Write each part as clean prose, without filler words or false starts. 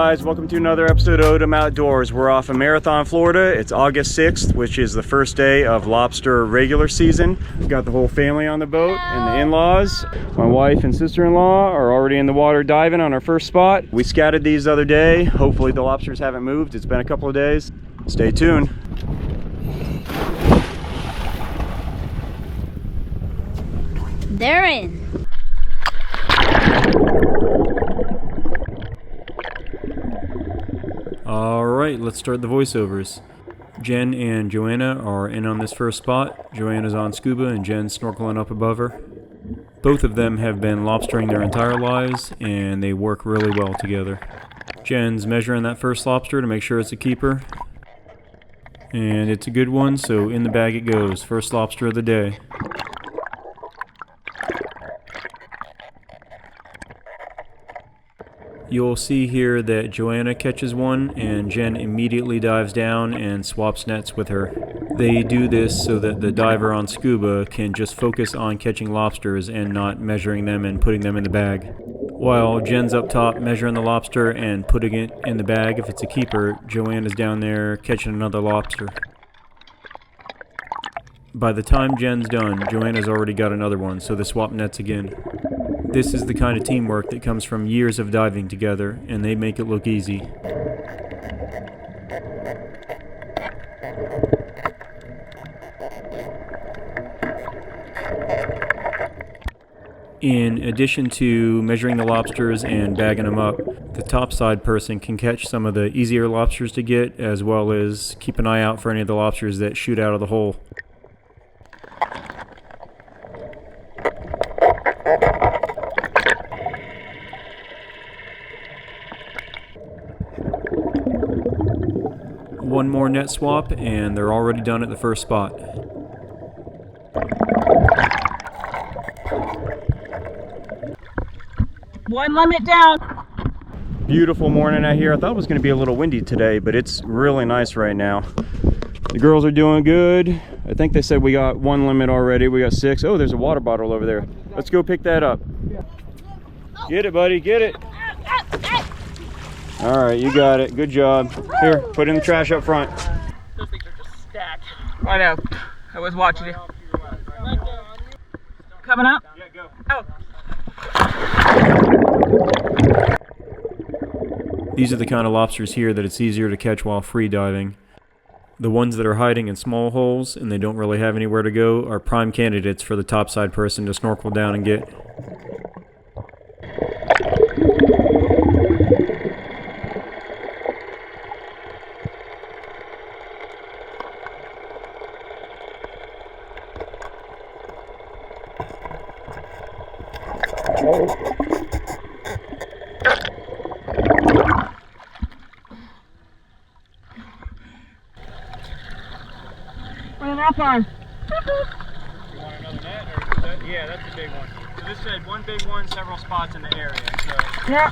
guys, welcome to another episode of Odom Outdoors. We're off in Marathon, Florida. It's August 6th, which is the first day of lobster regular season. We've got the whole family on the boat and the in-laws. My wife and sister-in-law are already in the water diving on our first spot. We scattered these the other day. Hopefully the lobsters haven't moved. It's been a couple of days. Stay tuned. They're in. Alright, let's start the voiceovers. Jen and Joanna are in on this first spot. Joanna's on scuba and Jen's snorkeling up above her. Both of them have been lobstering their entire lives and they work really well together. Jen's measuring that first lobster to make sure it's a keeper. And it's a good one, so in the bag it goes. First lobster of the day. You'll see here that Joanna catches one and Jen immediately dives down and swaps nets with her. They do this so that the diver on scuba can just focus on catching lobsters and not measuring them and putting them in the bag. While Jen's up top measuring the lobster and putting it in the bag if it's a keeper, Joanna's down there catching another lobster. By the time Jen's done, Joanna's already got another one, so they swap nets again. This is the kind of teamwork that comes from years of diving together, and they make it look easy. In addition to measuring the lobsters and bagging them up, the topside person can catch some of the easier lobsters to get, as well as keep an eye out for any of the lobsters that shoot out of the hole. One more net swap and they're already done at the first spot. One limit down. Beautiful morning out here. I thought it was going to be a little windy today, but it's really nice right now. The girls are doing good. I think they said we got one limit already. We got 6. Oh, there's a water bottle over there. Let's go pick that up. Get it, buddy. Get it. All right, you got it. Good job. Here, put it in the trash up front. Those things are just stacked. I know. I was watching you. Coming up? Yeah, go. Oh. These are the kind of lobsters here that it's easier to catch while free diving. The ones that are hiding in small holes and they don't really have anywhere to go are prime candidates for the topside person to snorkel down and get. Where's that far? You want another net? Or that? Yeah, that's a big one. So this said one big one, several spots in the area. So Yeah.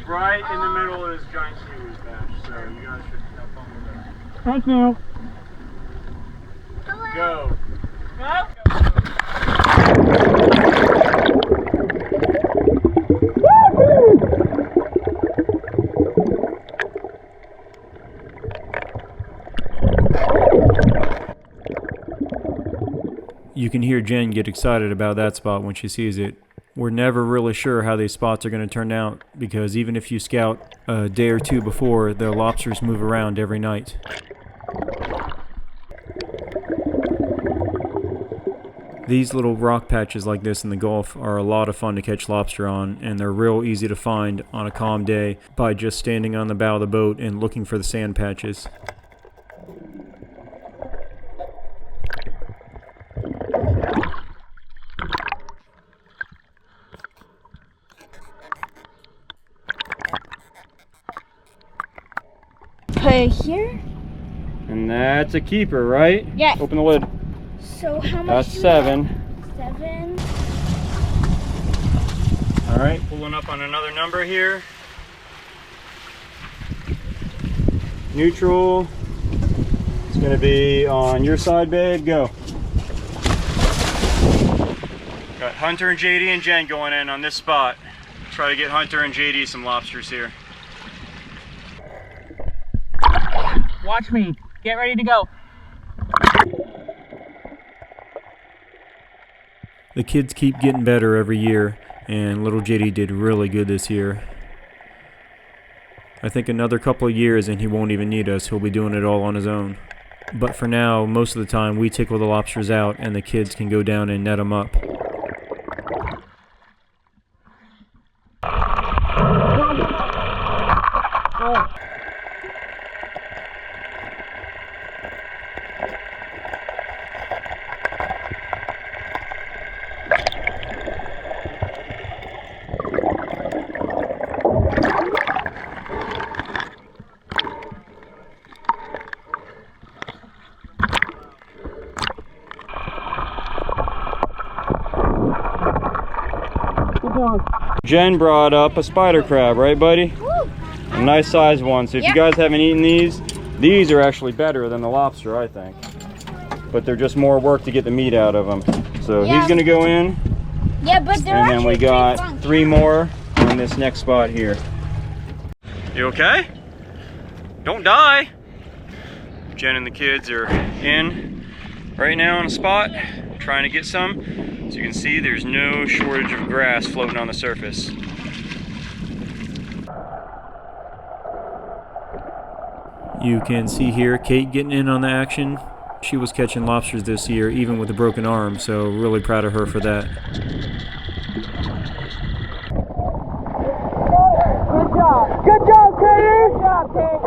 right in the middle is giant seaweed patch. So you guys should have fun with that. Thank you. Go. You can hear Jen get excited about that spot when she sees it. We're never really sure how these spots are going to turn out because even if you scout a day or two before, the lobsters move around every night. These little rock patches like this in the Gulf are a lot of fun to catch lobster on, and they're real easy to find on a calm day by just standing on the bow of the boat and looking for the sand patches. Put it here. And that's a keeper, right? Yeah. Open the lid. So how much? That's 7. 7. All right, pulling up on another number here. Neutral. It's going to be on your side, babe. Go. Got Hunter and JD and Jen going in on this spot. Try to get Hunter and JD some lobsters here. Watch me. Get ready to go. The kids keep getting better every year, and little JD did really good this year. I think another couple of years and he won't even need us. He'll be doing it all on his own. But for now, most of the time we tickle the lobsters out and the kids can go down and net them up. Jen brought up a spider crab, right, buddy? A nice sized one. So if you guys haven't eaten these are actually better than the lobster, I think. But they're just more work to get the meat out of them. So he's gonna go in. Yeah, but they're and then we got fun. 3 more on this next spot here. You okay? Don't die. Jen and the kids are in right now on a spot, trying to get some. So you can see there's no shortage of grass floating on the surface. You can see here Kate getting in on the action. She was catching lobsters this year, even with a broken arm, so really proud of her for that. Good job. Good job, Katie. Good job, Kate.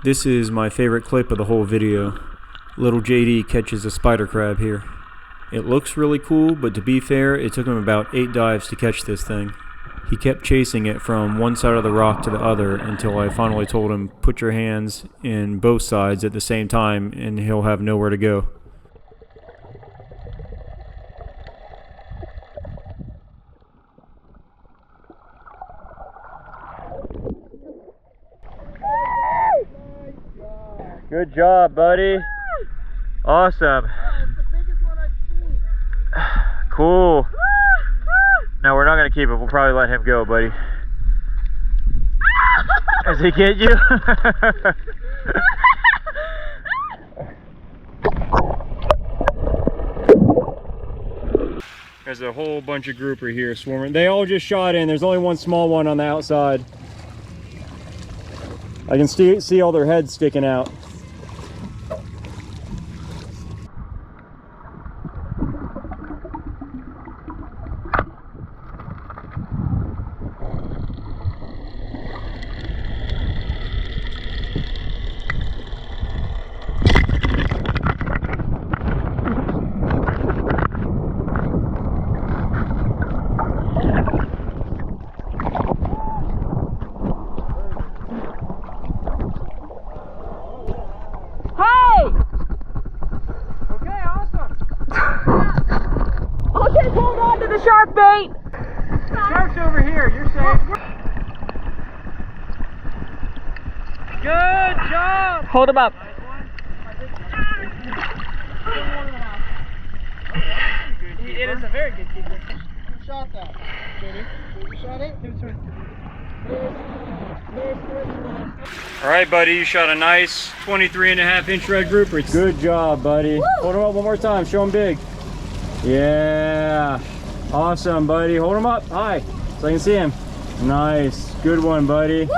This is my favorite clip of the whole video. Little JD catches a spider crab here. It looks really cool, but to be fair, it took him about 8 dives to catch this thing. He kept chasing it from one side of the rock to the other until I finally told him, put your hands in both sides at the same time and he'll have nowhere to go. Good job, buddy. Awesome. It's the biggest one I've seen. Cool. No, we're not gonna keep it. We'll probably let him go, buddy. Does he get you? There's a whole bunch of grouper here swarming. They all just shot in. There's only one small one on the outside. I can see all their heads sticking out. Okay, hold on to the shark bait. Shark's over here. You're safe. Good job. Hold him up. It is a very good keeper. Who shot that? Who shot it? All right, buddy, you shot a nice 23.5-inch red grouper. Good job, buddy. Woo! Hold him up one more time. Show him big. Yeah. Awesome, buddy. Hold him up high so I can see him. Nice. Good one, buddy. Woo!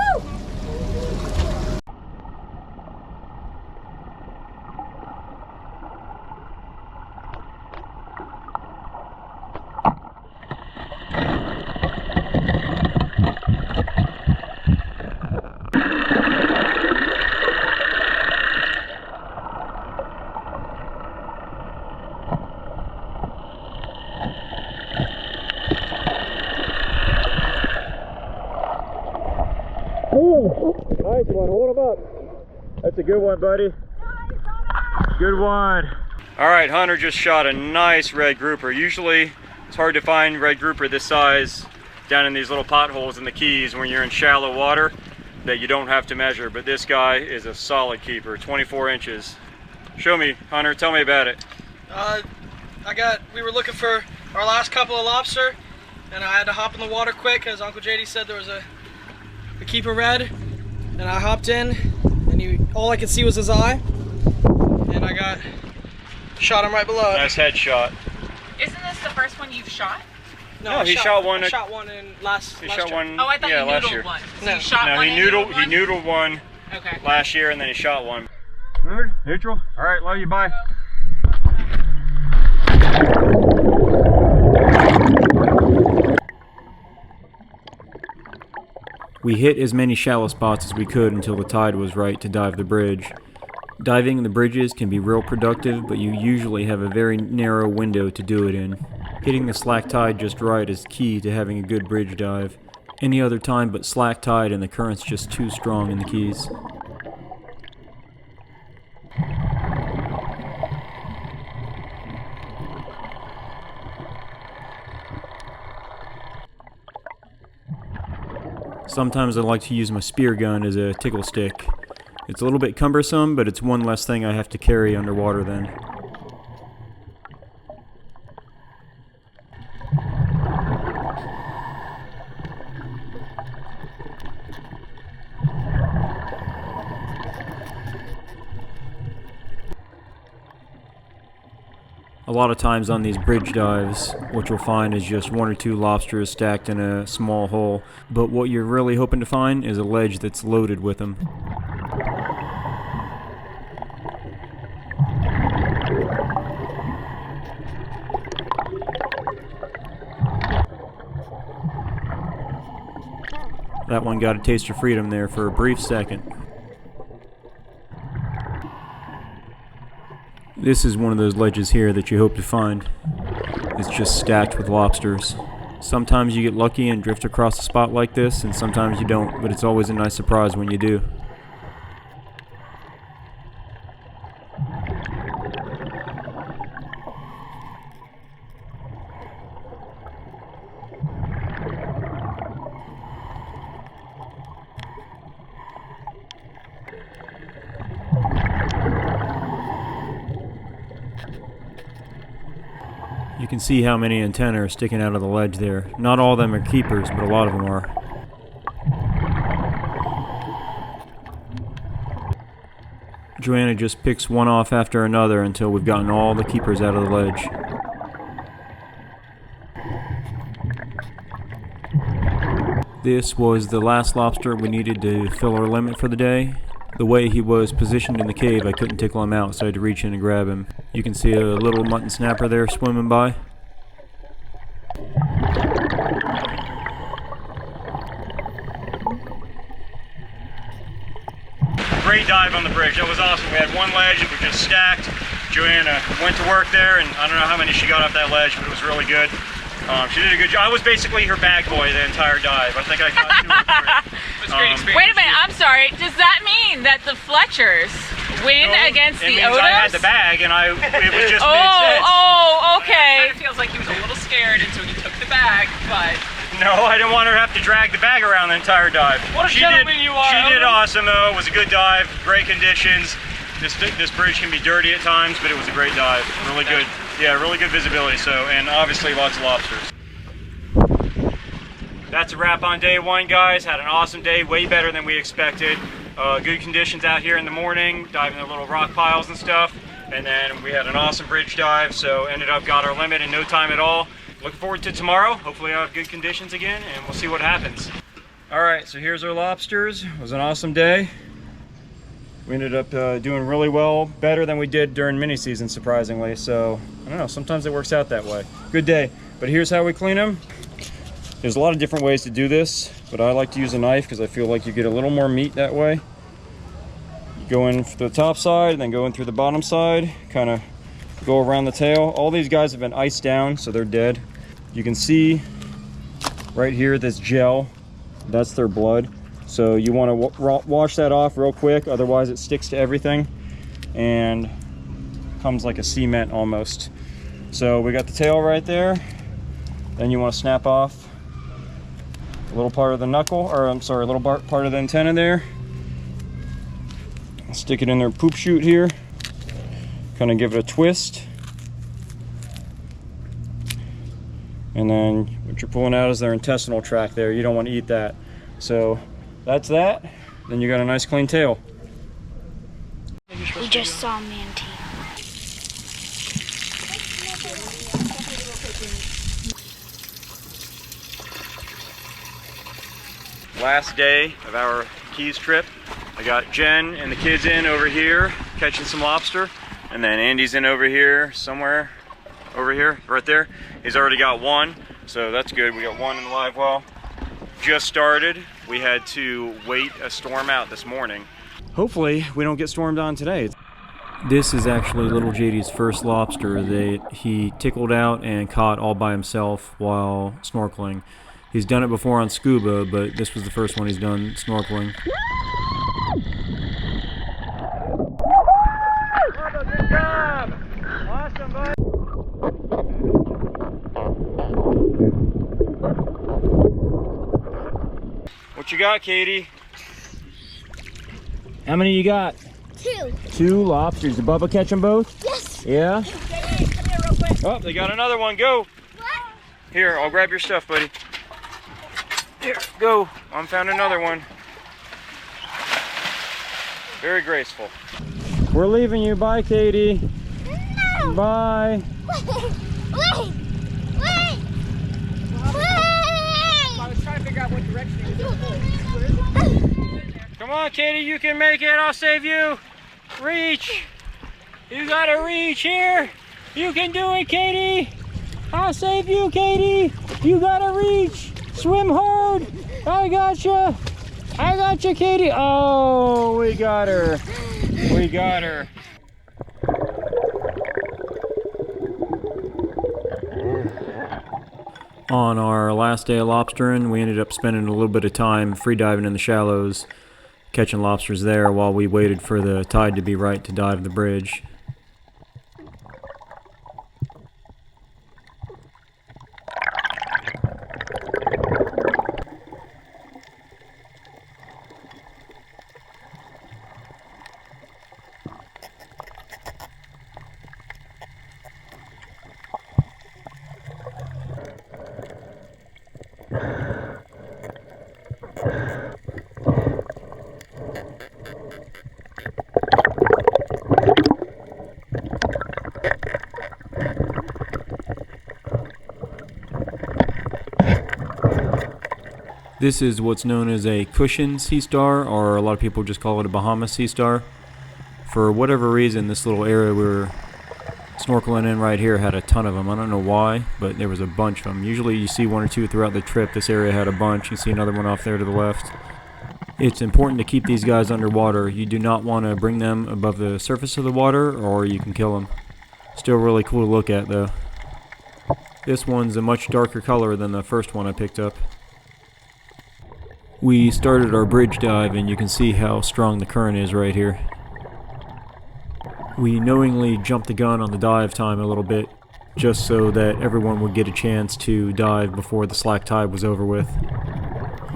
Nice one, hold him up. That's a good one, buddy. Good one. All right, Hunter just shot a nice red grouper. Usually it's hard to find red grouper this size down in these little potholes in the Keys when you're in shallow water that you don't have to measure. But this guy is a solid keeper, 24 inches. Show me, Hunter, tell me about it. We were looking for our last couple of lobster, and I had to hop in the water quick because Uncle JD said there was a keeper red, and I hopped in, and all I could see was his eye, and I shot him right below it. Nice headshot. Isn't this the first one you've shot? No, he shot one. I shot one in last He shot year. one. Oh, I thought yeah, you last noodled year. one. So No. you shot No, one he and noodled. one? He noodled one Okay. last year, and then he shot one. Good. Neutral. All right, love you. Bye. We hit as many shallow spots as we could until the tide was right to dive the bridge. Diving in the bridges can be real productive, but you usually have a very narrow window to do it in. Hitting the slack tide just right is key to having a good bridge dive. Any other time but slack tide and the current's just too strong in the Keys. Sometimes I like to use my spear gun as a tickle stick. It's a little bit cumbersome, but it's one less thing I have to carry underwater then. A lot of times on these bridge dives, what you'll find is just one or two lobsters stacked in a small hole, but what you're really hoping to find is a ledge that's loaded with them. That one got a taste of freedom there for a brief second. This is one of those ledges here that you hope to find. It's just stacked with lobsters. Sometimes you get lucky and drift across a spot like this, and sometimes you don't, but it's always a nice surprise when you do. You can see how many antennae are sticking out of the ledge there. Not all of them are keepers, but a lot of them are. Joanna just picks one off after another until we've gotten all the keepers out of the ledge. This was the last lobster we needed to fill our limit for the day. The way he was positioned in the cave, I couldn't tickle him out, so I had to reach in and grab him. You can see a little mutton snapper there swimming by. Great dive on the bridge. That was awesome. We had one ledge, it was just stacked. Joanna went to work there, and I don't know how many she got off that ledge, but it was really good. She did a good job. I was basically her bag boy the entire dive. I think I caught 2 or 3. It was a great experience. Wait a minute, I'm sorry. Does that mean that the Fletchers win against the It means Odos? I had the bag, and it was just made sense. Oh, okay. It kind of feels like he was a little scared, and so he took the bag, but... No, I didn't want her to have to drag the bag around the entire dive. What a gentleman you are, She did Odo. awesome, though. It was a good dive, great conditions. This bridge can be dirty at times, but it was a great dive. Really good. Yeah, really good visibility, and obviously lots of lobsters. That's a wrap on day one, guys. Had an awesome day, way better than we expected. Good conditions out here in the morning, diving the little rock piles and stuff. And then we had an awesome bridge dive, so ended up got our limit in no time at all. Looking forward to tomorrow. Hopefully I'll have good conditions again, and we'll see what happens. All right, so here's our lobsters. It was an awesome day. We ended up doing really well, better than we did during mini season, surprisingly. So, I don't know, sometimes it works out that way. Good day. But here's how we clean them. There's a lot of different ways to do this, but I like to use a knife because I feel like you get a little more meat that way. You go in through the top side, and then go in through the bottom side, kind of go around the tail. All these guys have been iced down, so they're dead. You can see right here this gel, that's their blood. So you want to wash that off real quick, otherwise it sticks to everything and comes like a cement almost. So we got the tail right there. Then you want to snap off A little part of the knuckle, or I'm sorry, a little part of the antenna there. Stick it in their poop chute here. Kind of give it a twist. And then what you're pulling out is their intestinal tract there. You don't want to eat that. So that's that. Then you got a nice clean tail. We just saw a manatee. Last day of our Keys trip. I got Jen and the kids in over here catching some lobster, and then Andy's in over here somewhere, over here, right there. He's already got one, so that's good. We got one in the live well. Just started. We had to wait a storm out this morning. Hopefully we don't get stormed on today. This is actually little JD's first lobster that he tickled out and caught all by himself while snorkeling. He's done it before on scuba, but this was the first one he's done snorkeling. Good job! Awesome, bud! What you got, Katie? How many you got? 2. 2 lobsters. Did Bubba catch them both? Yes. Yeah? Come here real quick. Oh, they got another one. Go! What? Here, I'll grab your stuff, buddy. Here, go. I found another one. Very graceful. We're leaving you. Bye, Katie. No. Bye. Wait. I was trying to figure out what direction he was going. Come on, Katie, you can make it. I'll save you. Reach. You gotta reach here. You can do it, Katie. I'll save you, Katie. You gotta reach. Swim hard. I gotcha. I gotcha, Katie. Oh, we got her. We got her. On our last day of lobstering, we ended up spending a little bit of time free diving in the shallows, catching lobsters there while we waited for the tide to be right to dive the bridge. This is what's known as a cushion sea star, or a lot of people just call it a Bahamas sea star. For whatever reason, this little area we were snorkeling in right here had a ton of them. I don't know why, but there was a bunch of them. Usually you see 1 or 2 throughout the trip. This area had a bunch. You see another one off there to the left. It's important to keep these guys underwater. You do not want to bring them above the surface of the water, or you can kill them. Still really cool to look at, though. This one's a much darker color than the first one I picked up. We started our bridge dive, and you can see how strong the current is right here. We knowingly jumped the gun on the dive time a little bit, just so that everyone would get a chance to dive before the slack tide was over with.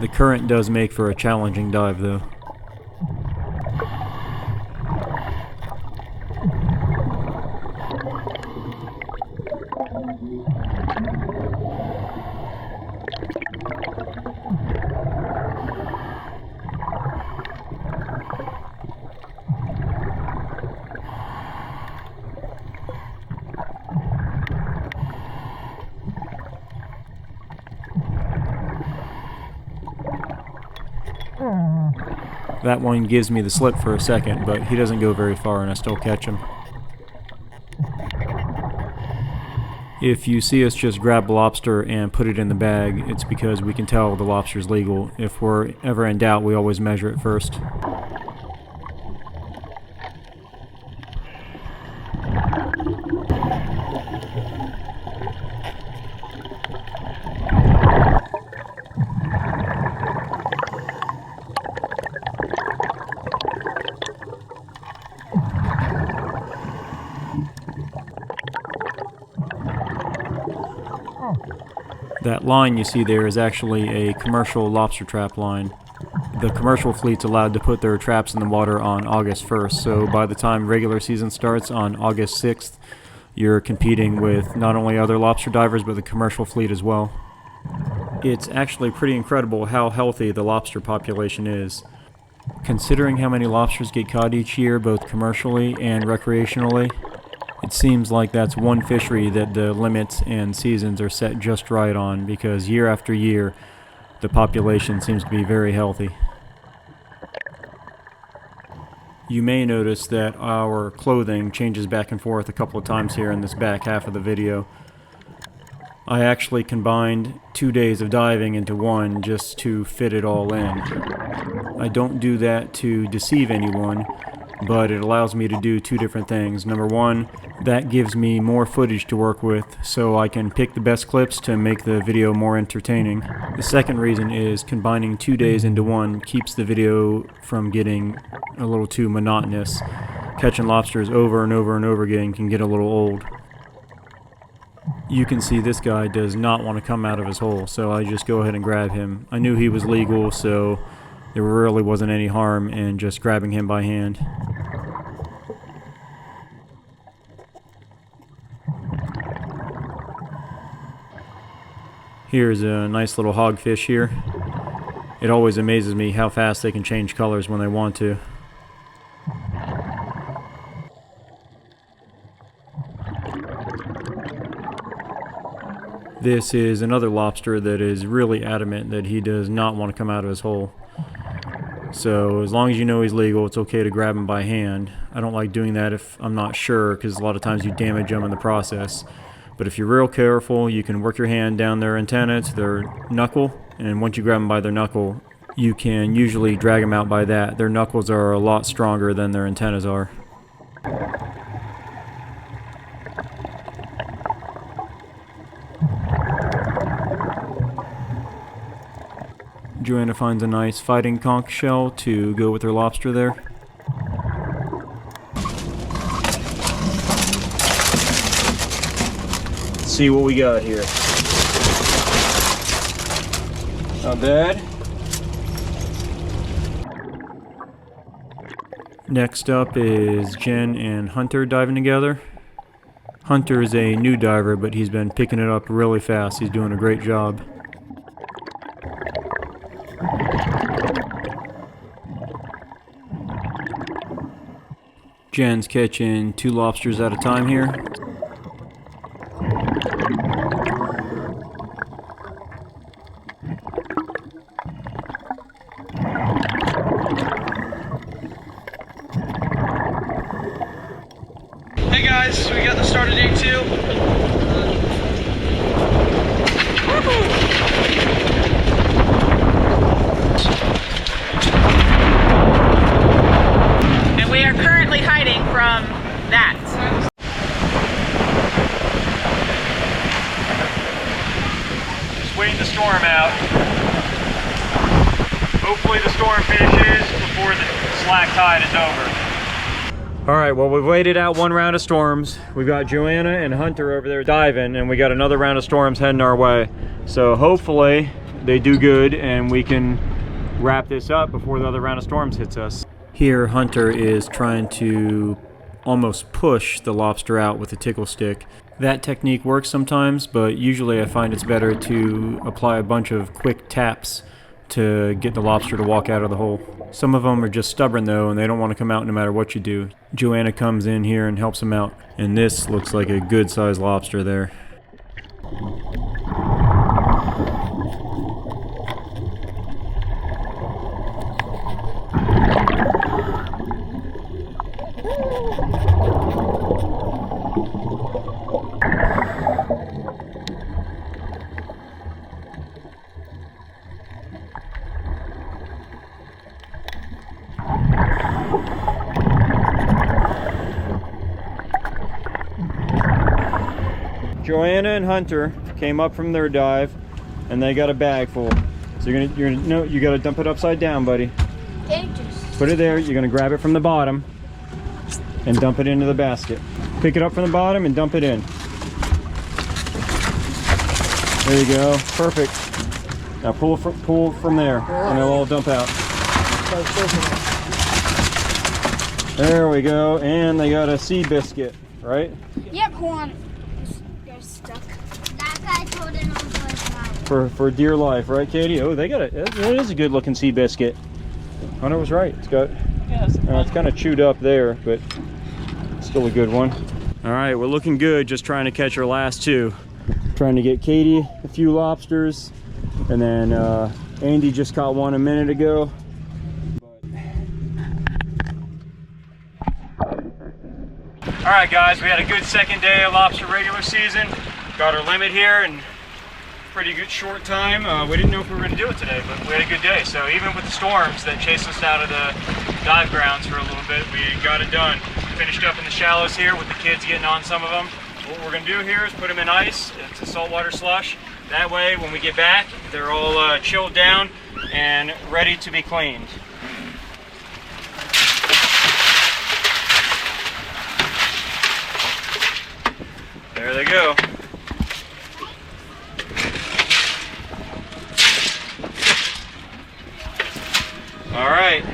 The current does make for a challenging dive, though. That one gives me the slip for a second, but he doesn't go very far and I still catch him. If you see us just grab a lobster and put it in the bag, it's because we can tell the lobster's legal. If we're ever in doubt, we always measure it first. That line you see there is actually a commercial lobster trap line. The commercial fleet's allowed to put their traps in the water on August 1st, so by the time regular season starts on August 6th, you're competing with not only other lobster divers, but the commercial fleet as well. It's actually pretty incredible how healthy the lobster population is. Considering how many lobsters get caught each year, both commercially and recreationally, it seems like that's one fishery that the limits and seasons are set just right on, because year after year, the population seems to be very healthy. You may notice that our clothing changes back and forth a couple of times here in this back half of the video. I actually combined 2 days of diving into one just to fit it all in. I don't do that to deceive anyone, but it allows me to do two different things. Number one, that gives me more footage to work with, so I can pick the best clips to make the video more entertaining. The second reason is combining 2 days into one keeps the video from getting a little too monotonous. Catching lobsters over and over and over again can get a little old. You can see this guy does not want to come out of his hole, so I just go ahead and grab him. I knew he was legal, so there really wasn't any harm in just grabbing him by hand. Here's a nice little hogfish here. It always amazes me how fast they can change colors when they want to. This is another lobster that is really adamant that he does not want to come out of his hole. So as long as you know he's legal, it's okay to grab him by hand. I don't like doing that if I'm not sure, because a lot of times you damage them in the process. But if you're real careful, you can work your hand down their antenna to their knuckle, and once you grab them by their knuckle, you can usually drag them out by that. Their knuckles are a lot stronger than their antennas are. Joanna finds a nice fighting conch shell to go with her lobster there. Let's see what we got here. Not bad. Next up is Jen and Hunter diving together. Hunter is a new diver, but he's been picking it up really fast. He's doing a great job. Jen's catching 2 lobsters at a time here. Hey guys, we got the start of day 2. And we are currently hiding from that. Just waiting the storm out. Hopefully the storm finishes before the slack tide is over. All right, well, we've waited out one round of storms. We've got Joanna and Hunter over there diving, and we got another round of storms heading our way. So hopefully they do good and we can wrap this up before the other round of storms hits us. Here, Hunter is trying to almost push the lobster out with a tickle stick. That technique works sometimes, but usually I find it's better to apply a bunch of quick taps to get the lobster to walk out of the hole. Some of them are just stubborn though, and they don't want to come out no matter what you do. Joanna comes in here and helps them out, and this looks like a good sized lobster there. Joanna and Hunter came up from their dive, and they got a bag full. So you gotta dump it upside down, buddy. Dangerous. Put it there. You're gonna grab it from the bottom and dump it into the basket. Pick it up from the bottom and dump it in. There you go. Perfect. Now pull from there, and it'll all dump out. There we go. And they got a sea biscuit, right? Yep, hold on. You're stuck. That guy's holding on to it now. For dear life, right, Katie? Oh, they got it. That is a good looking sea biscuit. Hunter was right. It's got. It's kind of chewed up there, but still a good one. All right, we're looking good. Just trying to catch our last two. Trying to get Katie a few lobsters, and then Andy just caught one a minute ago. All right, guys, we had a good second day of lobster regular season. Got our limit here in pretty good short time. We didn't know if we were going to do it today, but we had a good day. So even with the storms that chased us out of the dive grounds for a little bit, we got it done. Finished up in the shallows here with the kids getting on some of them. What we're going to do here is put them in ice. It's a saltwater slush. That way, when we get back, they're all chilled down and ready to be cleaned. There they go. All right.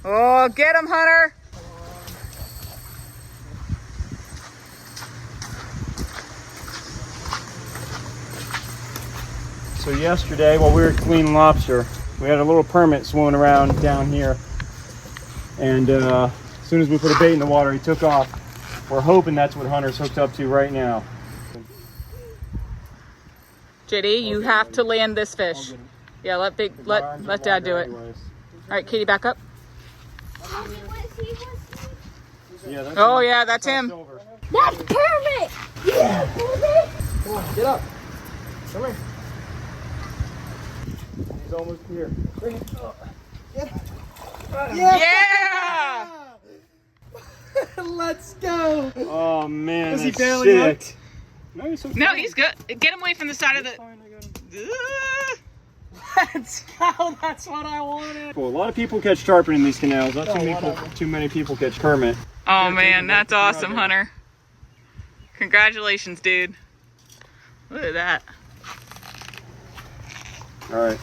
Oh, get him, Hunter. So yesterday, while we were cleaning lobster, we had a little permit swimming around down here. And as soon as we put a bait in the water, he took off. We're hoping that's what Hunter's hooked up to right now. JD, you have to land this fish. Yeah, let Dad do it. All right, Katie, back up. Yeah, Oh yeah, that's him. That's Kermit! Yeah, Kermit! Come on, get up. Come here. He's almost here. Yeah! Let's go. Oh man, Was he that's barely sick. hooked? No, he's good. Get him away from the side of the. Let's go. That's what I wanted. Cool. A lot of people catch tarpon in these canals. Not too many people catch permit. Oh man, that's awesome, Hunter. Congratulations, dude. Look at that. All right.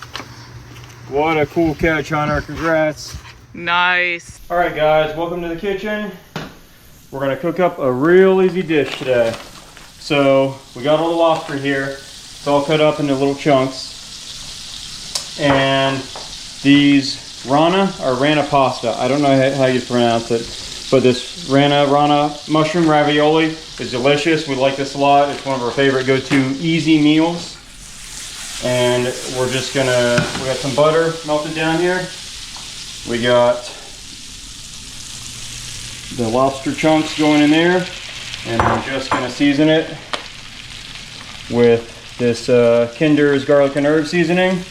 What a cool catch, Hunter. Congrats. Nice. All right, guys, welcome to the kitchen. We're gonna cook up a real easy dish today. So we got all the lobster here. It's all cut up into little chunks. And these rana pasta. I don't know how you pronounce it, but this rana mushroom ravioli is delicious. We like this a lot. It's one of our favorite go-to easy meals. And we're just we got some butter melted down here. We got the lobster chunks going in there, and we're just gonna season it with this Kinder's garlic and herb seasoning.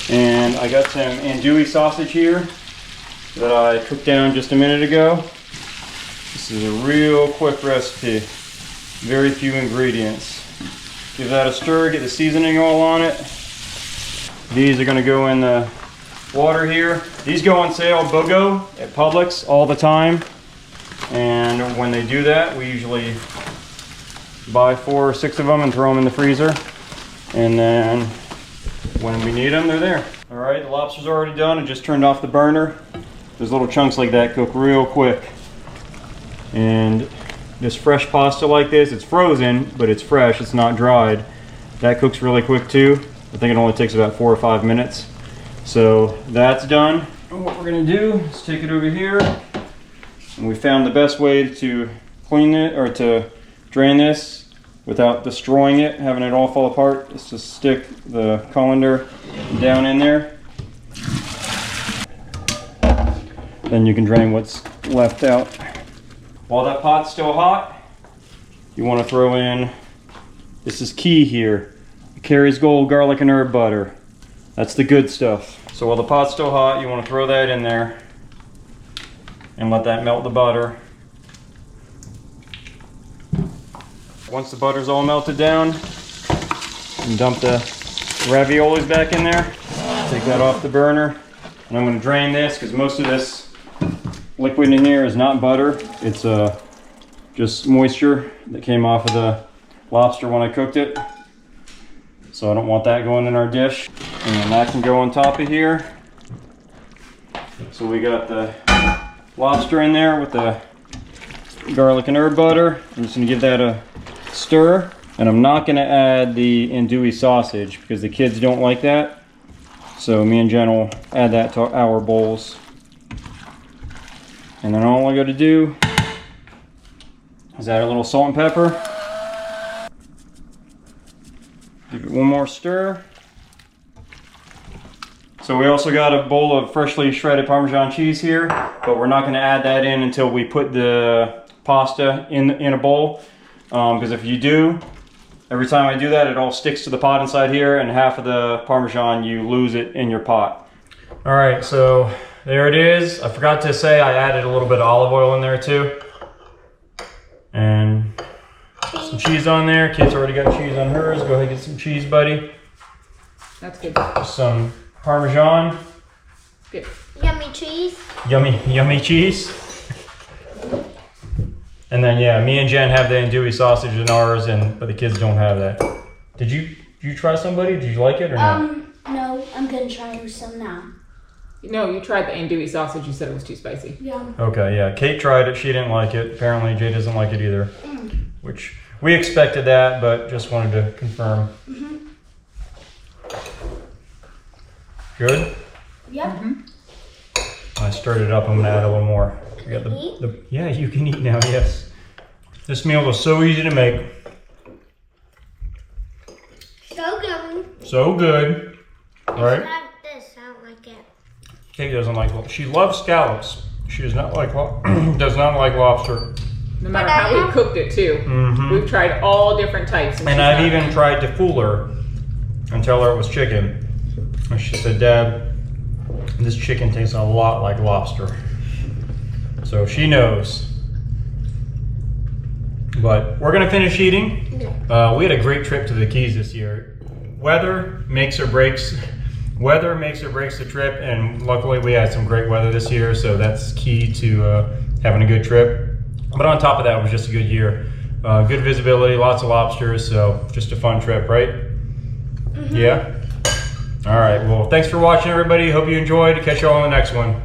And I got some andouille sausage here that I cooked down just a minute ago. This is a real quick recipe, very few ingredients. Give that a stir, get the seasoning all on it. These are gonna go in the water here. These go on sale at BOGO at Publix all the time. And when they do that, we usually buy 4 or 6 of them and throw them in the freezer. And then when we need them, they're there. All right, the lobster's already done. I just turned off the burner. Those little chunks like that cook real quick. And this fresh pasta like this, it's frozen, but it's fresh, it's not dried. That cooks really quick too. I think it only takes about 4 or 5 minutes. So that's done. And what we're gonna do is take it over here. And we found the best way to clean it, or to drain this without destroying it, having it all fall apart, is to stick the colander down in there Then you can drain what's left out. While that pot's still hot, you want to throw in, this is key here, Carrie's Gold garlic and herb butter. That's the good stuff. So while the pot's still hot, you want to throw that in there and let that melt the butter. Once the butter's all melted down, and dump the raviolis back in there. Take that off the burner. And I'm going to drain this because most of this liquid in here is not butter. It's just moisture that came off of the lobster when I cooked it. So I don't want that going in our dish. And that can go on top of here. So we got the lobster in there with the garlic and herb butter. I'm just going to give that a stir. And I'm not going to add the andouille sausage because the kids don't like that. So me and Jen will add that to our bowls. And then all I got to do is add a little salt and pepper. Give it one more stir. So we also got a bowl of freshly shredded Parmesan cheese here, but we're not going to add that in until we put the pasta in a bowl. Because if you do, every time I do that, it all sticks to the pot inside here, and half of the Parmesan, you lose it in your pot. All right, so there it is. I forgot to say I added a little bit of olive oil in there too. And some cheese on there. Kit's already got cheese on hers. Go ahead and get some cheese, buddy. That's good. Some Parmesan. Good. Yummy cheese. Yummy cheese. And then yeah, me and Jen have the andouille sausage in ours, but the kids don't have that. Did you try some, buddy? Did you like it or not? No, I'm gonna try some now. No, you tried the andouille sausage. You said it was too spicy. Yeah. Okay, yeah. Kate tried it. She didn't like it. Apparently, Jay doesn't like it either. Which we expected that, but just wanted to confirm. Good. Yep. I stirred it up. I'm gonna add a little more. We got yeah, you can eat now. Yes. This meal was so easy to make. So good. So good. Right? Not this. I don't like it. Kate doesn't like. She loves scallops. She does not like does not like lobster. No matter how we cooked it too. We've tried all different types. And I've even tried to fool her and tell her it was chicken. And she said, "Dad, this chicken tastes a lot like lobster." So she knows. But we're gonna finish eating. We had a great trip to the Keys this year. Weather makes or breaks the trip, and luckily we had some great weather this year, so that's key to having a good trip. But on top of that, it was just a good year. Good visibility, lots of lobsters, so just a fun trip, right? Yeah? All right, well, thanks for watching, everybody. Hope you enjoyed. Catch you all on the next one.